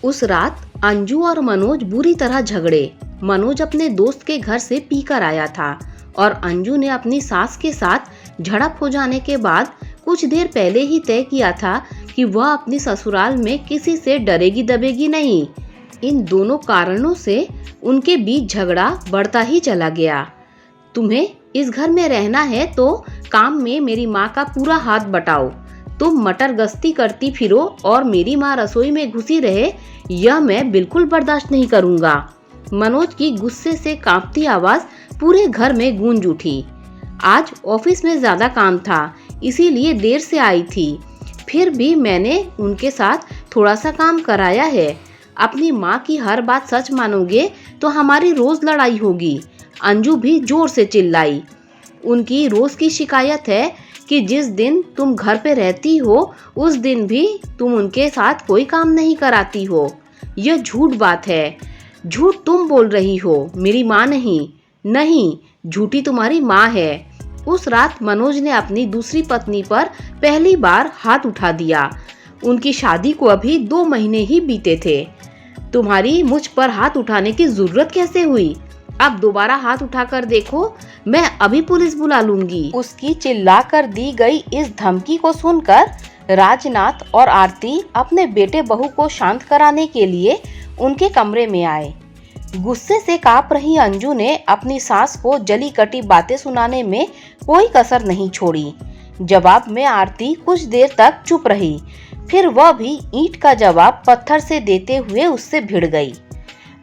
उस रात अंजू और मनोज बुरी तरह झगड़े। मनोज अपने दोस्त के घर से पीकर आया था और अंजू ने अपनी सास के साथ झड़प हो जाने के बाद कुछ देर पहले ही तय किया था कि वह अपनी ससुराल में किसी से डरेगी दबेगी नहीं। इन दोनों कारणों से उनके बीच झगड़ा बढ़ता ही चला गया। तुम्हें इस घर में रहना है तो काम में मेरी माँ का पूरा हाथ बटाओ। तुम मटर गश्ती करती फिरो और मेरी माँ रसोई में घुसी रहे, यह मैं बिल्कुल बर्दाश्त नहीं करूँगा। मनोज की गुस्से से कांपती आवाज पूरे घर में गूंज उठी। आज ऑफिस में ज्यादा काम था, इसीलिए देर से आई थी। फिर भी मैंने उनके साथ थोड़ा सा काम कराया है। अपनी माँ की हर बात सच मानोगे तो हमारी रोज लड़ाई होगी। अंजू भी जोर से चिल्लाई। उनकी रोज की शिकायत है कि जिस दिन तुम घर पे रहती हो उस दिन भी तुम उनके साथ कोई काम नहीं कराती हो। यह झूठ बात है। झूठ तुम बोल रही हो, मेरी माँ नहीं। नहीं, झूठी तुम्हारी माँ है। उस रात मनोज ने अपनी दूसरी पत्नी पर पहली बार हाथ उठा दिया। उनकी शादी को अभी 2 महीने ही बीते थे। तुम्हारी मुझ पर हाथ उठाने की जरूरत कैसे हुई? अब दोबारा हाथ उठाकर देखो, मैं अभी पुलिस बुला लूंगी। उसकी चिल्लाकर दी गई इस धमकी को सुनकर राजनाथ और आरती अपने बेटे बहू को शांत कराने के लिए उनके कमरे में आए। गुस्से से कांप रही अंजू ने अपनी सास को जली कटी बातें सुनाने में कोई कसर नहीं छोड़ी। जवाब में आरती कुछ देर तक चुप रही, फिर वह भी ईंट का जवाब पत्थर से देते हुए उससे भिड़ गई।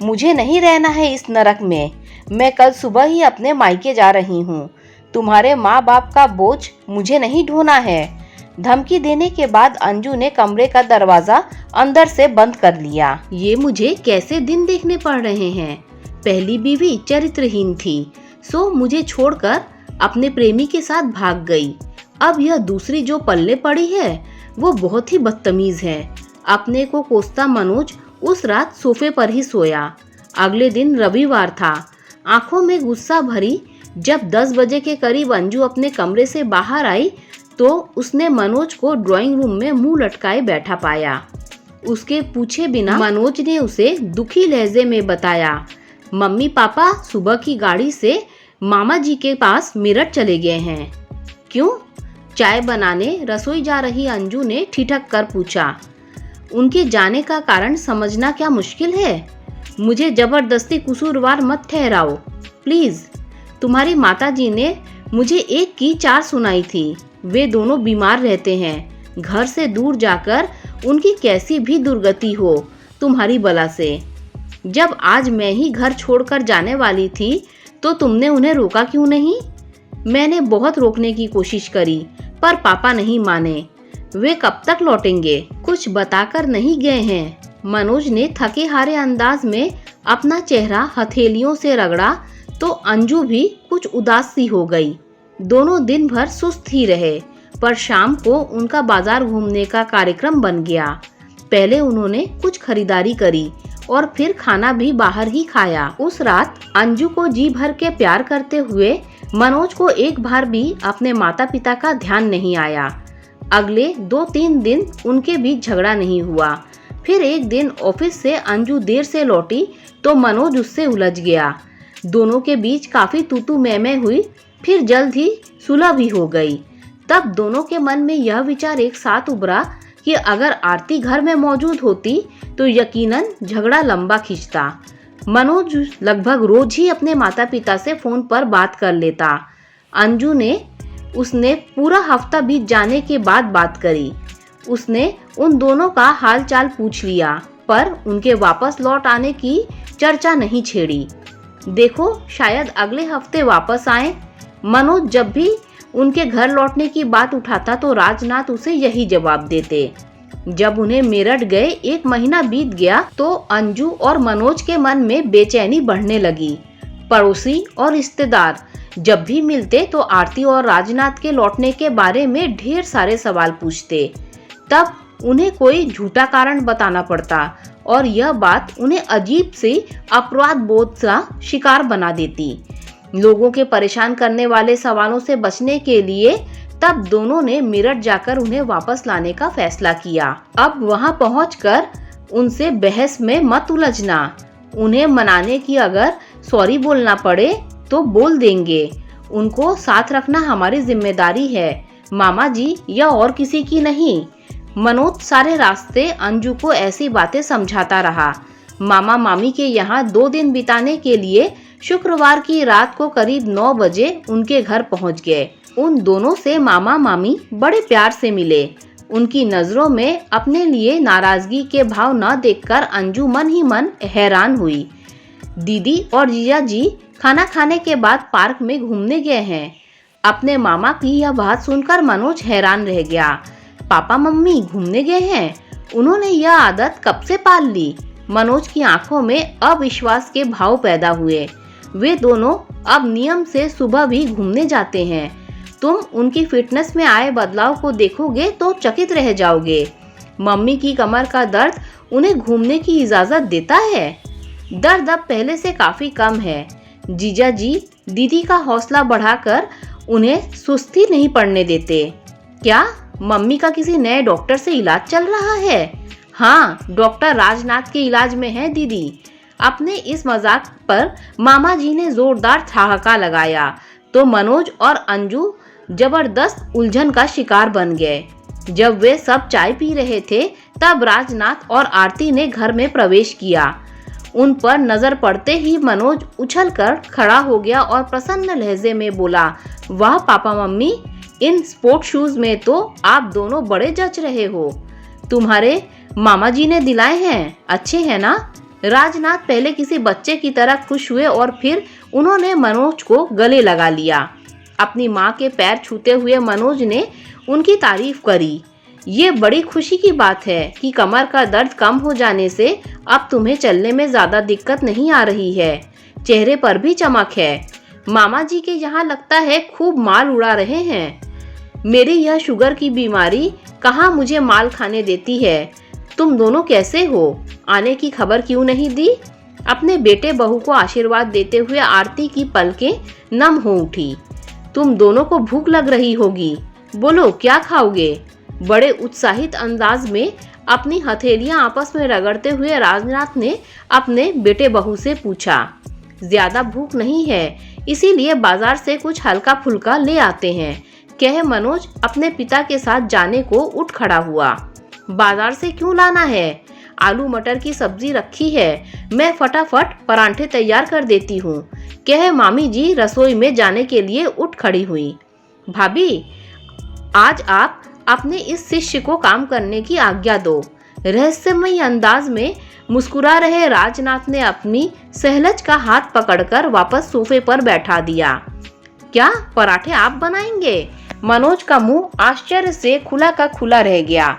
मुझे नहीं रहना है इस नरक में। मैं कल सुबह ही अपने मायके जा रही हूँ। तुम्हारे माँ बाप का बोझ मुझे नहीं ढोना है। धमकी देने के बाद अंजू ने कमरे का दरवाजा अंदर से बंद कर लिया। ये मुझे कैसे दिन देखने पड़ रहे हैं। पहली बीवी चरित्रहीन थी, सो मुझे छोड़कर अपने प्रेमी के साथ भाग गई। अब यह दूसरी जो पल्ले पड़ी है वो बहुत ही बदतमीज है। अपने को कोसता मनोज उस रात सोफे पर ही सोया। अगले दिन रविवार था। आंखों में गुस्सा भरी जब 10 बजे के करीब अंजू अपने कमरे से बाहर आई तो उसने मनोज को ड्राइंग रूम में मुंह लटकाए बैठा पाया। उसके पूछे बिना मनोज ने उसे दुखी लहजे में बताया, मम्मी पापा सुबह की गाड़ी से मामा जी के पास मेरठ चले गए हैं। क्यों? चाय बनाने रसोई जा रही अंजू ने ठिठक कर पूछा। उनके जाने का कारण समझना क्या मुश्किल है? मुझे जबरदस्ती कसूरवार मत ठहराओ प्लीज। तुम्हारी माताजी ने मुझे 1 की 4 सुनाई थी। वे दोनों बीमार रहते हैं। घर से दूर जाकर उनकी कैसी भी दुर्गति हो तुम्हारी बला से। जब आज मैं ही घर छोड़कर जाने वाली थी तो तुमने उन्हें रोका क्यों नहीं? मैंने बहुत रोकने की कोशिश करी पर पापा नहीं माने। वे कब तक लौटेंगे? कुछ बताकर नहीं गए हैं। मनोज ने थके हारे अंदाज में अपना चेहरा हथेलियों से रगड़ा तो अंजू भी कुछ उदास सी हो गई। दोनों दिन भर सुस्त ही रहे, पर शाम को उनका बाजार घूमने का कार्यक्रम बन गया। पहले उन्होंने कुछ खरीदारी करी और फिर खाना भी बाहर ही खाया। उस रात अंजू को जी भर के प्यार करते हुए मनोज को एक बार भी अपने माता पिता का ध्यान नहीं आया। अगले 2-3 दिन उनके बीच झगड़ा नहीं हुआ। फिर एक दिन ऑफिस से अंजू देर से लौटी तो मनोज उससे उलझ गया। दोनों के बीच काफी तू मैं हुई, फिर जल्द ही सुलह भी हो गई। तब दोनों के मन में यह विचार एक साथ उभरा कि अगर आरती घर में मौजूद होती तो यकीनन झगड़ा लंबा खींचता। मनोज लगभग रोज ही अपने माता पिता से फोन पर बात कर लेता। अंजू ने उसने पूरा हफ्ता बीत जाने के बाद बात करी। उसने उन दोनों का हाल चाल पूछ लिया पर उनके वापस लौट आने की चर्चा नहीं छेड़ी। देखो शायद अगले हफ्ते वापस आए। मनोज जब भी उनके घर लौटने की बात उठाता तो राजनाथ उसे यही जवाब देते। जब उन्हें मेरठ गए 1 महीना बीत गया तो अंजू और मनोज के मन में बेचैनी बढ़ने लगी। पड़ोसी और रिश्तेदार जब भी मिलते तो आरती और राजनाथ के लौटने के बारे में ढेर सारे सवाल पूछते। तब उन्हें कोई झूठा कारण बताना पड़ता और यह बात उन्हें अजीब सी अपराध बोध का शिकार बना देती। लोगों के परेशान करने वाले सवालों से बचने के लिए तब दोनों ने मेरठ जाकर उन्हें वापस लाने का फैसला किया। अब वहां पहुंचकर उनसे बहस में मत उलझना। उन्हें मनाने की अगर सॉरी बोलना पड़े तो बोल देंगे। उनको साथ रखना हमारी जिम्मेदारी है मामा जी, या और किसी की नहीं। मनोज सारे रास्ते अंजू को ऐसी बातें समझाता रहा। मामा मामी के यहाँ 2 दिन बिताने के लिए शुक्रवार की रात को करीब 9 बजे उनके घर पहुँच गए। उन दोनों से मामा मामी बड़े प्यार से मिले। उनकी नजरों में अपने लिए नाराजगी के भाव न देखकर अंजू मन ही मन हैरान हुई। दीदी और जीजा जी खाना खाने के बाद पार्क में घूमने गए हैं। अपने मामा की यह बात सुनकर मनोज हैरान रह गया। पापा मम्मी घूमने गए हैं? उन्होंने यह आदत कब से पाल ली? मनोज की आंखों में अविश्वास के भाव पैदा हुए। वे दोनों अब नियम से सुबह भी घूमने जाते हैं। तुम उनकी फिटनेस में आए बदलाव को देखोगे तो चकित रह जाओगे। मम्मी की कमर का दर्द उन्हें घूमने की इजाजत देता है। दर्द अब पहले से काफी कम है। जीजा जी दीदी का हौसला बढ़ाकर उन्हें सुस्ती नहीं पड़ने देते। क्या मम्मी का किसी नए डॉक्टर से इलाज चल रहा है? हाँ, डॉक्टर राजनाथ के इलाज में है दीदी। अपने इस मजाक पर मामा जी ने जोरदार ठहाका लगाया तो मनोज और अंजू जबरदस्त उलझन का शिकार बन गए। जब वे सब चाय पी रहे थे तब राजनाथ और आरती ने घर में प्रवेश किया। उन पर नजर पड़ते ही मनोज उछलकर खड़ा हो गया और प्रसन्न लहजे में बोला, वाह papa mummy, in sport shoes में तो आप दोनों बड़े जच रहे हो। तुम्हारे मामा जी ने दिलाए हैं, अच्छे हैं ना? राजनाथ पहले किसी बच्चे की तरह खुश हुए और फिर उन्होंने मनोज को गले लगा लिया। अपनी माँ के पैर छूते हुए मनोज ने उनकी तारीफ करी। ये बड़ी खुशी की बात है कि कमर का दर्द कम हो जाने से अब तुम्हें चलने में ज्यादा दिक्कत नहीं आ रही है। चेहरे पर भी चमक है। मामा जी के यहाँ लगता है खूब माल उड़ा रहे हैं। मेरी यह शुगर की बीमारी कहाँ मुझे माल खाने देती है। तुम दोनों कैसे हो? आने की खबर क्यों नहीं दी? अपने बेटे बहू को आशीर्वाद देते हुए आरती की पलकें नम हो उठी। तुम दोनों को भूख लग रही होगी, बोलो क्या खाओगे? बड़े उत्साहित अंदाज में अपनी हथेलियां आपस में रगड़ते हुए राजनाथ ने अपने बेटे बहू से पूछा। ज्यादा भूख नहीं है, इसीलिए बाजार से कुछ हल्का फुल्का ले आते हैं, कहे मनोज अपने पिता के साथ जाने को उठ खड़ा हुआ। बाजार से क्यों लाना है? आलू मटर की सब्जी रखी है, मैं फटाफट परांठे तैयार कर देती हूँ, कहे मामी जी रसोई में जाने के लिए उठ खड़ी हुई। भाभी, आज आप अपने इस शिष्य को काम करने की आज्ञा दो। रहस्यमयी अंदाज में मुस्कुरा रहे राजनाथ ने अपनी सहलज का हाथ पकड़कर वापस सोफे पर बैठा दिया। क्या पराठे आप बनाएंगे? मनोज का मुंह आश्चर्य से खुला का खुला रह गया।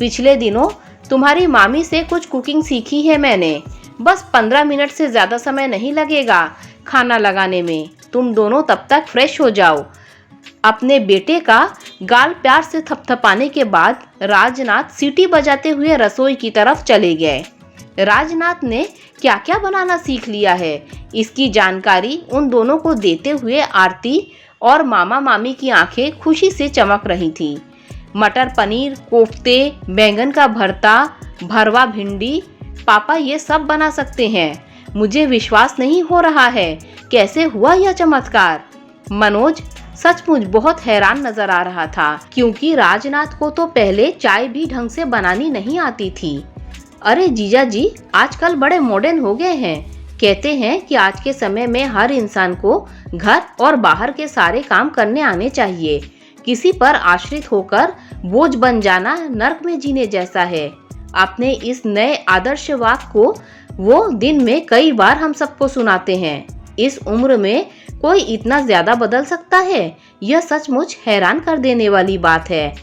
पिछले दिनों तुम्हारी मामी से कुछ कुकिंग सीखी है मैंने। बस 15 मिनट से ज्यादा समय नहीं लगेगा खाना लगाने में। तुम दोनों तब तक फ्रेश हो जाओ। अपने बेटे का गाल प्यार से थपथपाने के बाद राजनाथ सीटी बजाते हुए रसोई की तरफ चले गए। राजनाथ ने क्या क्या बनाना सीख लिया है, इसकी जानकारी उन दोनों को देते हुए आरती और मामा मामी की आंखें खुशी से चमक रही थी। मटर पनीर, कोफ्ते, बैंगन का भरता, भरवा भिंडी, पापा ये सब बना सकते हैं। मुझे विश्वास नहीं हो रहा है, कैसे हुआ यह चमत्कार? मनोज सचमुच बहुत हैरान नजर आ रहा था, क्योंकि राजनाथ को तो पहले चाय भी ढंग से बनानी नहीं आती थी। अरे जीजा जी आजकल बड़े मॉडर्न हो गए हैं। कहते हैं कि आज के समय में हर इंसान को घर और बाहर के सारे काम करने आने चाहिए। किसी पर आश्रित होकर बोझ बन जाना नर्क में जीने जैसा है। अपने इस नए आदर्श वाक्य को वो दिन में कई बार हम सबको सुनाते हैं। इस उम्र में कोई इतना ज्यादा बदल सकता है, यह सचमुच हैरान कर देने वाली बात है।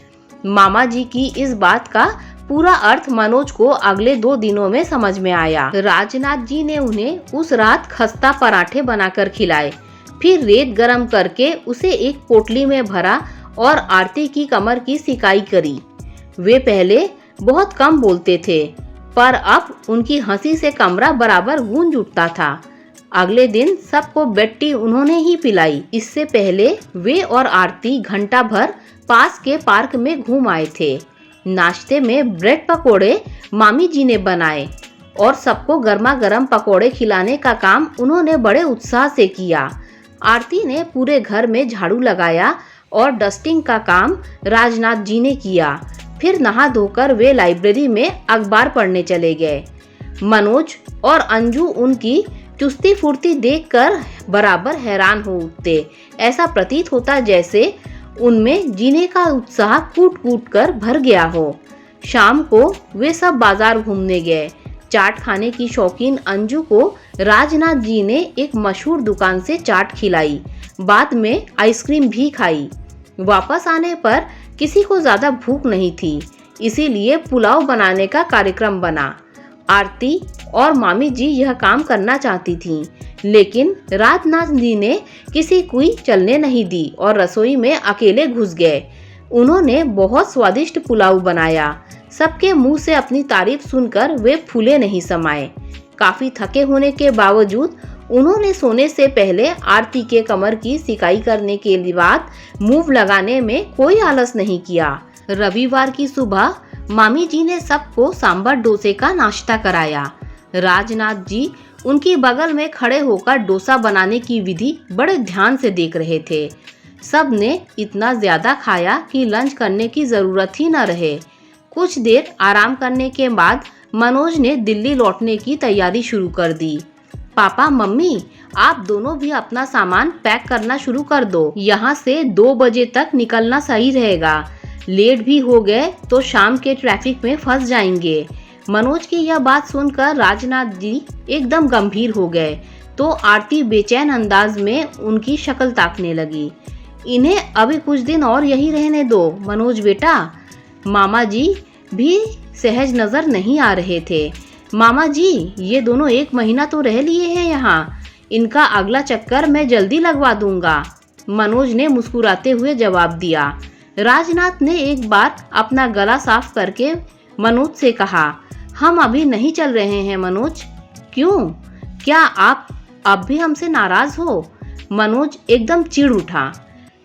मामा जी की इस बात का पूरा अर्थ मनोज को अगले 2 दिनों में समझ में आया। राजनाथ जी ने उन्हें उस रात खस्ता पराठे बनाकर खिलाए, फिर रेत गरम करके उसे एक पोटली में भरा और आरती की कमर की सिकाई करी। वे पहले बहुत कम बोलते थे, पर अब उनकी हंसी से कमरा बराबर गूंज उठता था। अगले दिन सबको बेड टी उन्होंने ही पिलाई। इससे पहले वे और आरती घंटा भर पास के पार्क में घूम आए थे। नाश्ते में ब्रेड पकोड़े मामी जी ने बनाए और सबको गर्मा गर्म पकोड़े खिलाने का काम उन्होंने बड़े उत्साह से किया। आरती ने पूरे घर में झाड़ू लगाया और डस्टिंग का काम राजनाथ जी ने किया। फिर नहा धोकर वे लाइब्रेरी में अखबार पढ़ने चले गए। मनोज और अंजू उनकी चुस्ती फुर्ती देखकर बराबर हैरान हो उठते। ऐसा प्रतीत होता जैसे उनमें जीने का उत्साह कूट कूट कर भर गया हो। शाम को वे सब बाजार घूमने गए। चाट खाने की शौकीन अंजू को राजनाथ जी ने एक मशहूर दुकान से चाट खिलाई। बाद में आइसक्रीम भी खाई। वापस आने पर किसी को ज्यादा भूख नहीं थी, इसीलिए पुलाव बनाने का कार्यक्रम बना। आरती और मामी जी यह काम करना चाहती थीं, लेकिन राजनाथ जी ने किसी को चलने नहीं दी और रसोई में अकेले घुस गए। उन्होंने बहुत स्वादिष्ट पुलाव बनाया। सबके मुंह से अपनी तारीफ सुनकर वे फूले नहीं समाये। काफी थके होने के बावजूद उन्होंने सोने से पहले आरती के कमर की सिकाई करने के बाद मूव लगाने में कोई आलस नहीं किया। रविवार की सुबह मामी जी ने सबको सांभर डोसे का नाश्ता कराया। राजनाथ जी उनकी बगल में खड़े होकर डोसा बनाने की विधि बड़े ध्यान से देख रहे थे। सब ने इतना ज्यादा खाया कि लंच करने की जरूरत ही न रहे। कुछ देर आराम करने के बाद मनोज ने दिल्ली लौटने की तैयारी शुरू कर दी। पापा मम्मी, आप दोनों भी अपना सामान पैक करना शुरू कर दो। यहाँ से 2 बजे तक निकलना सही रहेगा। लेट भी हो गए तो शाम के ट्रैफिक में फंस जाएंगे। मनोज की यह बात सुनकर राजनाथ जी एकदम गंभीर हो गए तो आरती बेचैन अंदाज में उनकी शक्ल ताकने लगी। इन्हें अभी कुछ दिन और यही रहने दो मनोज बेटा। मामा जी भी सहज नजर नहीं आ रहे थे। मामा जी, ये दोनों 1 महीना तो रह लिए हैं यहाँ। इनका अगला चक्कर मैं जल्दी लगवा दूंगा। मनोज ने मुस्कुराते हुए जवाब दिया। राजनाथ ने एक बार अपना गला साफ करके मनोज से कहा, हम अभी नहीं चल रहे हैं मनोज। क्यों? क्या आप अब भी हमसे नाराज हो? मनोज एकदम चिढ़ उठा।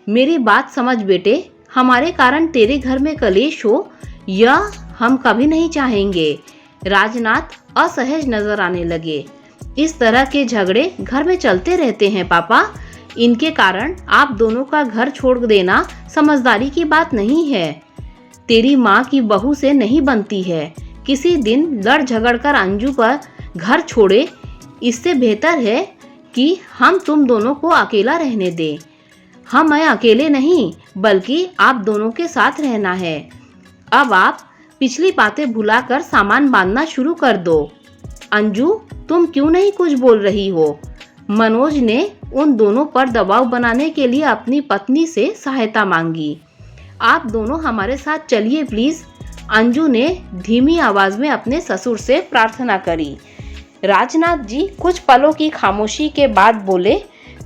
मेरी बात समझ बेटे, हमारे कारण तेरे घर में कलेश हो यह हम कभी नहीं चाहेंगे। राजनाथ असहज नजर आने लगे। इस तरह के झगड़े घर में चलते रहते हैं पापा। इनके कारण आप दोनों का घर छोड़ देना समझदारी की बात नहीं है। तेरी माँ की बहू से नहीं बनती है। किसी दिन लड़ झगड़ कर अंजू पर घर छोड़े, इससे बेहतर है कि हम तुम दोनों को अकेला रहने दें। हम मैं अकेले नहीं बल्कि आप दोनों के साथ रहना है। अब आप पिछली बातें भुलाकर सामान बांधना शुरू कर दो। अंजू, तुम क्यों नहीं कुछ बोल रही हो? मनोज ने उन दोनों पर दबाव बनाने के लिए अपनी पत्नी से सहायता मांगी। आप दोनों हमारे साथ चलिए प्लीज, अंजू ने धीमी आवाज में अपने ससुर से प्रार्थना करी। राजनाथ जी कुछ पलों की खामोशी के बाद बोले,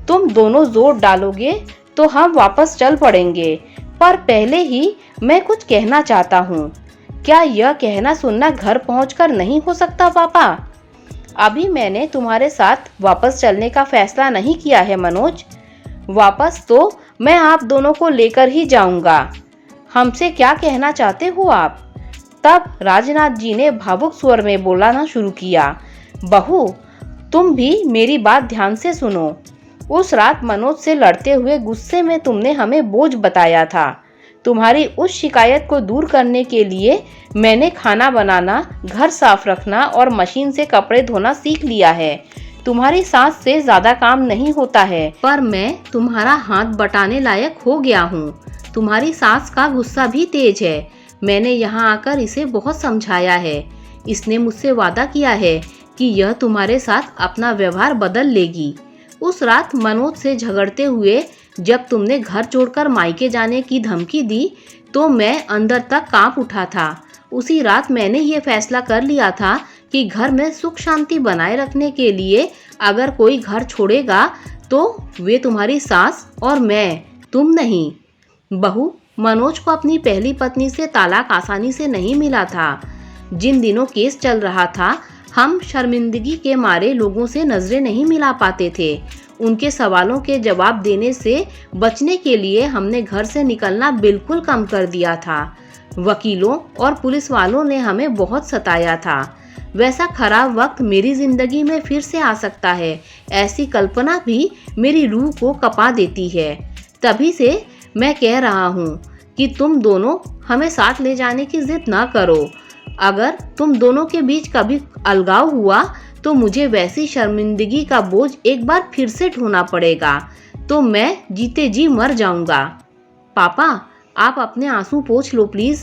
तुम दोनों जोर डालोगे तो हम वापस चल पड़ेंगे, पर पहले ही मैं कुछ कहना चाहता हूँ। क्या यह कहना सुनना घर पहुंचकर नहीं हो सकता पापा? अभी मैंने तुम्हारे साथ वापस चलने का फैसला नहीं किया है मनोज। वापस तो मैं आप दोनों को लेकर ही जाऊंगा। हमसे क्या कहना चाहते हो आप? तब राजनाथ जी ने भावुक स्वर में बोलना शुरू किया। बहू, तुम भी मेरी बात ध्यान से सुनो। उस रात मनोज से लड़ते हुए गुस्से में तुमने हमें बोझ बताया था। तुम्हारी उस शिकायत को दूर करने के लिए मैंने खाना बनाना, घर साफ रखना और मशीन से कपड़े धोना सीख लिया है। तुम्हारी सास से ज्यादा काम नहीं होता है, पर मैं तुम्हारा हाथ बटाने लायक हो गया हूँ। तुम्हारी सास का गुस्सा भी तेज है। मैंने यहाँ आकर इसे बहुत समझाया है। इसने मुझसे वादा किया है कि यह तुम्हारे साथ अपना व्यवहार बदल लेगी। उस रात मनोज से झगड़ते हुए जब तुमने घर छोड़कर मायके जाने की धमकी दी तो मैं अंदर तक कांप उठा था। उसी रात मैंने ये फैसला कर लिया था कि घर में सुख शांति बनाए रखने के लिए अगर कोई घर छोड़ेगा तो वे तुम्हारी सास और मैं, तुम नहीं। बहू, मनोज को अपनी पहली पत्नी से तलाक आसानी से नहीं मिला था। जिन दिनों केस चल रहा था, हम शर्मिंदगी के मारे लोगों से नजरें नहीं मिला पाते थे। उनके सवालों के जवाब देने से बचने के लिए हमने घर से निकलना बिल्कुल कम कर दिया था। वकीलों और पुलिस वालों ने हमें बहुत सताया था। वैसा खराब वक्त मेरी जिंदगी में फिर से आ सकता है, ऐसी कल्पना भी मेरी रूह को कपा देती है। तभी से मैं कह रहा हूँ कि तुम दोनों हमें साथ ले जाने की जिद ना करो। अगर तुम दोनों के बीच कभी अलगाव हुआ तो मुझे वैसी शर्मिंदगी का बोझ एक बार फिर से ढोना पड़ेगा, तो मैं जीते जी मर जाऊंगा। पापा, आप अपने आंसू पोंछ लो प्लीज।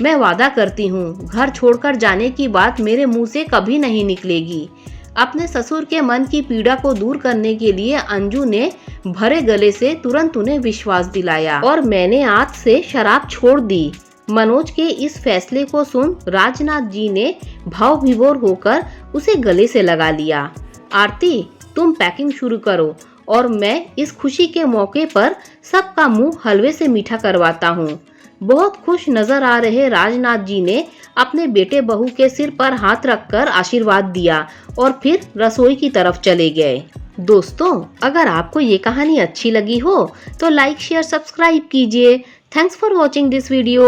मैं वादा करती हूँ घर छोड़कर जाने की बात मेरे मुंह से कभी नहीं निकलेगी। अपने ससुर के मन की पीड़ा को दूर करने के लिए अंजू ने भरे गले से तुरंत उन्हें विश्वास दिलाया और मैंने आज से शराब छोड़ दी। मनोज के इस फैसले को सुन राजनाथ जी ने भाव विभोर होकर उसे गले से लगा लिया। आरती, तुम पैकिंग शुरू करो और मैं इस खुशी के मौके पर सबका मुंह हलवे से मीठा करवाता हूँ। बहुत खुश नजर आ रहे राजनाथ जी ने अपने बेटे बहू के सिर पर हाथ रखकर आशीर्वाद दिया और फिर रसोई की तरफ चले गए। दोस्तों, अगर आपको ये कहानी अच्छी लगी हो तो लाइक, शेयर, सब्सक्राइब कीजिए। Thanks for watching this video.